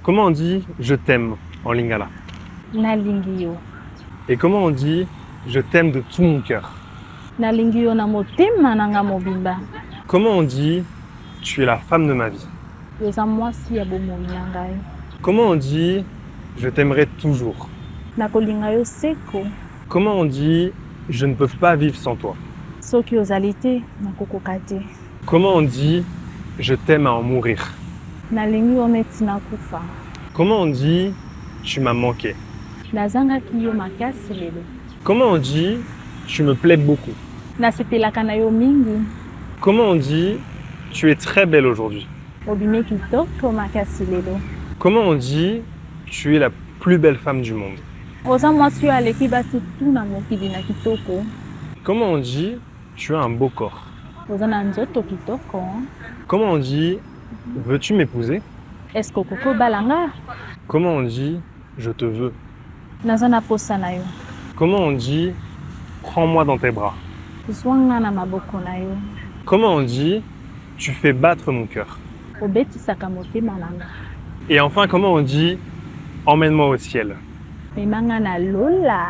Comment on dit je t'aime en lingala? Nalingi yo. Et comment on dit je t'aime de tout mon cœur? Nalingi yo na motema nanga mobimba. Comment on dit tu es la femme de ma vie? Yoza mwasi ya bomoi na ngai. Comment on dit je t'aimerai toujours? Nakolinga yo seko. Comment on dit je ne peux pas vivre sans toi? Soki ozali te nakokoka te. Comment on dit je t'aime à en mourir? Nalingi yo neti nakufa. Comment on dit tu m'as manqué? Nazangaki yo makasi lelo. Comment on dit tu me plais beaucoup? Nasepelaka na yo mingi. Comment on dit tu es très belle aujourd'hui? Obime kitoko makasi lelo. Comment on dit tu es la plus belle femme du monde? Oza mwasi yo aleki basi tu na mokili na kitoko. Comment on dit tu as un beau corps? Oza na nzoto kitoko. Comment on dit veux-tu m'épouser? Est-ce que koko balanga? Comment on dit je te veux? Naza na posa na yo. Comment on dit prends-moi dans tes bras? Zwanga na maboko na yo. Comment on dit tu fais battre mon cœur? Obetisaka motema nanga. Et enfin, comment on dit emmène-moi au ciel? Memanga na lola.